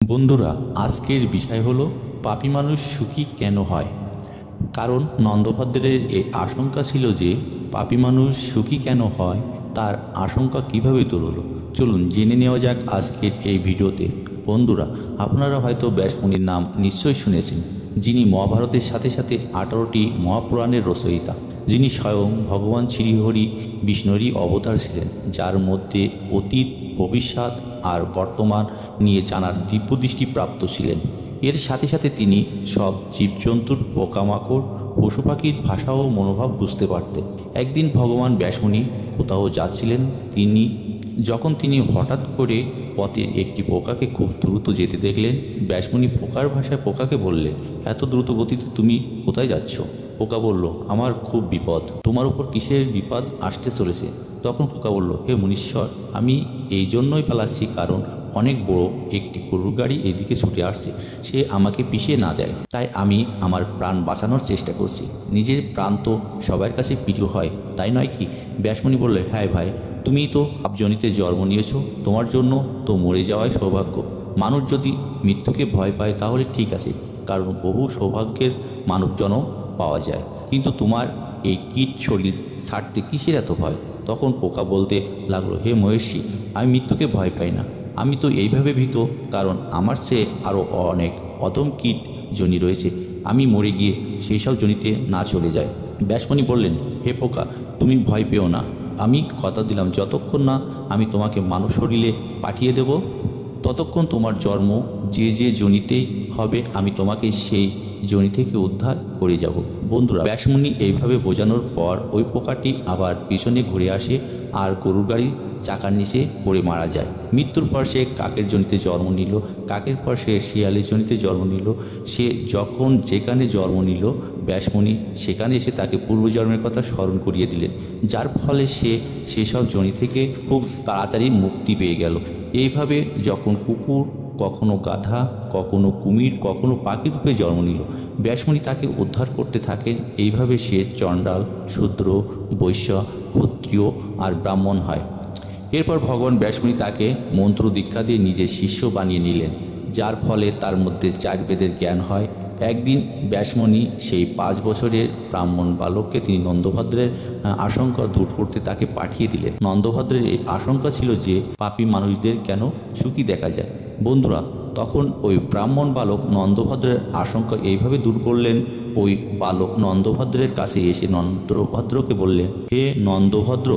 বন্ধুরা, আজকের বিষয় হলো পাপী মানুষ সুখী কেন হয়। কারণ নন্দভদ্রের এই আশঙ্কা ছিল যে পাপী মানুষ সুখী কেন হয়, তার আশঙ্কা কিভাবে দূর হলো। চলুন জেনে নেওয়া যাক আজকের এই ভিডিওতে। বন্ধুরা, আপনারা হয়তো ব্যাসমুনির নাম নিশ্চয়ই শুনেছেন, যিনি মহাভারতের সাথে সাথে 18টি মহাপুরাণের রচয়িতা, যিনি স্বয়ং ভগবান শ্রীহরি বিষ্ণুরই অবতার ছিলেন, যার মধ্যে অতীত, ভবিষ্যৎ আর বর্তমান নিয়ে জানার দিব্যদৃষ্টি প্রাপ্ত ছিলেন। এর সাথে সাথে তিনি সব জীবজন্তুর, পোকামাকড়, পশু পাখির ভাষা ও মনোভাব বুঝতে পারতেন। একদিন ভগবান ব্যাসমুনি কোথাও যাচ্ছিলেন। যখন তিনি হঠাৎ করে পথে একটি পোকাকে খুব দ্রুত যেতে দেখলেন, ব্যাসমুনি পোকার ভাষায় পোকাকে বললেন, এত দ্রুত গতিতে তুমি কোথায় যাচ্ছ? পোকা বলল, আমার খুব বিপদ। তোমার উপর কিসের বিপদ আসতে চলেছে? তখন পোকা বলল, হে মুনীশ্বর, আমি এই জন্যই পালাচ্ছি, কারণ অনেক বড় একটি গরুর গাড়ি এদিকে ছুটে আসছে। সে আমাকে পিষিয়ে না দেয়, তাই আমি আমার প্রাণ বাঁচানোর চেষ্টা করছি। নিজের প্রাণ তো সবার কাছে প্রিয় হয়, তাই নয় কি? ব্যাসমুনি বললে, হ্যাঁ ভাই, তুমি তো পাপজনিতে জন্ম নিয়েছ, তোমার জন্য তো মরে যাওয়াই সৌভাগ্য। মানুষ যদি মৃত্যুকে ভয় পায় তাহলে ঠিক আছে, কারণ বহু সৌভাগ্যের মানব জন্ম পাওয়া যায়। কিন্তু তোমার এই কীট শরীর ছাড়তে কিসের এত ভয়? তখন পোকা বলতে লাগলো, হে মহের্ষি, আমি মৃত্যুকে ভয় পাই না। আমি তো এইভাবে ভীত, কারণ আমার চেয়ে আরও অনেক অদম কীট জনি রয়েছে। আমি মরে গিয়ে সেই সব জনিতে না চলে যায়। ব্যাসমুনি বললেন, হে পোকা, তুমি ভয় পেও না। আমি কথা দিলাম, যতক্ষণ না আমি তোমাকে মানব শরীরে পাঠিয়ে দেব, ততক্ষণ তোমার জন্ম যে যে জনিতেই হবে, আমি তোমাকে সেই জনি থেকে উদ্ধার করে যাব। বন্ধুরা, ব্যাসমুনি এইভাবে বোঝানোর পর ওই পোকাটি আবার পিছনে ঘুরে আসে আর গরুর গাড়ি চাকার নিচে পড়ে মারা যায়। মৃত্যুর পর সে কাকের জনিতে জন্ম নিল, কাকের পর সে শিয়ালের জনিতে জন্ম নিল। সে যখন যেখানে জন্ম নিল, ব্যাসমুনি সেখানে এসে তাকে পূর্বজন্মের কথা স্মরণ করিয়ে দিলেন, যার ফলে সে সেসব জনি থেকে খুব তাড়াতাড়ি মুক্তি পেয়ে গেল। এইভাবে যখন কুকুর, কখনো গাধা, কখনো কুমির, কখনো পাখি রূপে জন্ম নিল, ব্যাসমুনি তাকে উদ্ধার করতে থাকেন। এইভাবে সে চণ্ডাল, শূদ্র, বৈশ্য, ক্ষত্রিয় আর ব্রাহ্মণ হয়। এরপর ভগবান ব্যাসমুনি তাকে মন্ত্র দীক্ষা দিয়ে নিজের শিষ্য বানিয়ে নিলেন, যার ফলে তার মধ্যে 4 বেদের জ্ঞান হয়। একদিন ব্যাসমুনি সেই 5 বছরের ব্রাহ্মণ বালককে তিনি নন্দভদ্রের আশঙ্কা দূর করতে তাকে পাঠিয়ে দিলেন। নন্দভদ্রের এই আশঙ্কা ছিল যে পাপী মানুষদের কেন সুখী দেখা যায়। বন্ধুরা, তখন ওই ব্রাহ্মণ বালক নন্দভদ্রের আশঙ্কা এইভাবে দূর করলেন। ওই বালক নন্দভদ্রের কাছে এসে নন্দভদ্রকে বললেন, হে নন্দভদ্র,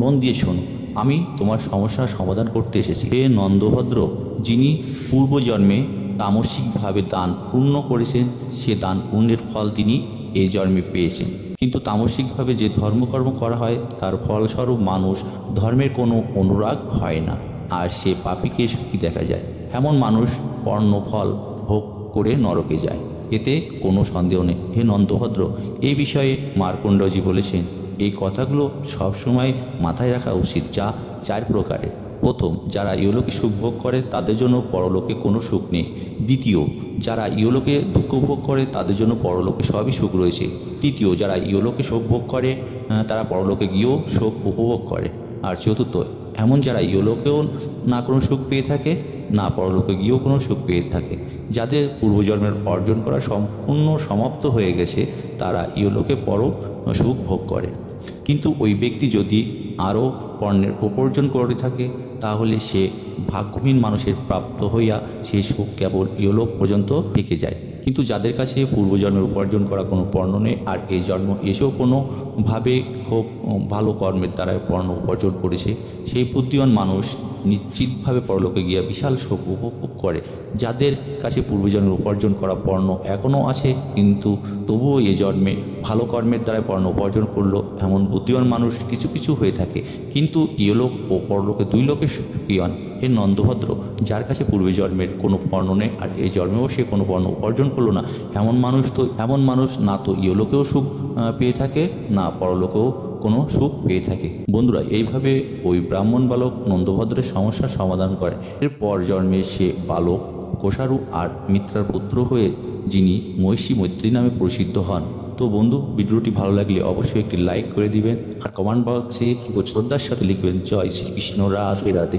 মন দিয়ে শোনো, আমি তোমার সমস্যার সমাধান করতে এসেছি। হে নন্দভদ্র, যিনি পূর্বজন্মে তামসিকভাবে দান পূর্ণ করেছেন, সে দান পুণ্যের ফল তিনি এই জন্মে পেয়েছেন। কিন্তু তামসিকভাবে যে ধর্মকর্ম করা হয়, তার ফলস্বরূপ মানুষ ধর্মের কোনো অনুরাগ হয় না, আর সে পাপীকে সুখী দেখা যায়। এমন মানুষ কর্মফল ভোগ করে নরকে যায়, এতে কোনো সন্দেহ নেই। হে নন্দভদ্র, এই বিষয়ে মার্কণ্ডজি বলেছেন, এই কথাগুলো সবসময় মাথায় রাখা উচিত, যা 4 প্রকারের। প্রথম, যারা ইহলোকে সুখ ভোগ করে তাদের জন্য পরলোকে কোনো সুখ নেই। দ্বিতীয়, যারা ইহলোকে দুঃখ ভোগ করে তাদের জন্য পরলোকে সবই সুখ রয়েছে। তৃতীয়, যারা ইহলোকে সুখ ভোগ করে তারা পরলোকে গিয়েও সুখ উপভোগ করে। আর চতুর্থ, এমন যারা ইহলোকেও না কোনো সুখ পেয়ে থাকে, না পরলোকে গিয়েও কোনো সুখ পেয়ে থাকে। যাদের পূর্বজন্মের অর্জন করা সম্পূর্ণ সমাপ্ত হয়ে গেছে, তারা ইহলোকে পর সুখ ভোগ করে। কিন্তু ওই ব্যক্তি যদি আরও পণ্যের উপার্জন করে থাকে, তাহলে সে ভাগ্যহীন মানুষের প্রাপ্ত হইয়া সেই সুখ কেবল ইহলোক পর্যন্ত থেকে যায়। কিন্তু যাদের কাছে পূর্বজন্মের উপার্জন করা কোনো পণ্য নেই, আর এই জন্ম এসেও কোনোভাবে হোক ভালো কর্মের দ্বারা পণ্য উপার্জন করেছে, সেই বুদ্ধিমান মানুষ নিশ্চিতভাবে পরলোকে গিয়া বিশাল সুখ উপভোগ করে। যাদের কাছে পূর্বজন্মের উপার্জন করা পণ্য এখনও আছে, কিন্তু তবুও এ জন্মে ভালো কর্মের দ্বারা পণ্য উপার্জন করলো, এমন বুদ্ধিমান মানুষ কিছু কিছু হয়ে থাকে, কিন্তু ইহলোক ও পরলোকে 2 লোকে সুখী হন। হে নন্দভদ্র, যার কাছে পূর্বজন্মের কোনো পণ্য নেই আর এই জন্মেও সে কোনো পণ্য উপার্জন করলো না, এমন মানুষ না তো ইহলোকেও সুখ পেয়ে থাকে, না পরলোকেও কোনো সুখ পেয়ে থাকে। বন্ধুরা, এইভাবে ওই ব্রাহ্মণ বালক নন্দভদ্রের সমস্যার সমাধান করে। এরপর জন্মে সে বালক কোষারু আর মিত্রার পুত্র হয়ে যিনি মহিষী মৈত্রী নামে প্রসিদ্ধ হন। তো বন্ধু, ভিডিওটি ভালো লাগলে অবশ্যই একটি লাইক করে দিবেন, আর কমেন্ট বক্সে শ্রদ্ধার সাথে লিখবেন, জয় শ্রীকৃষ্ণ, রাধে রাধে।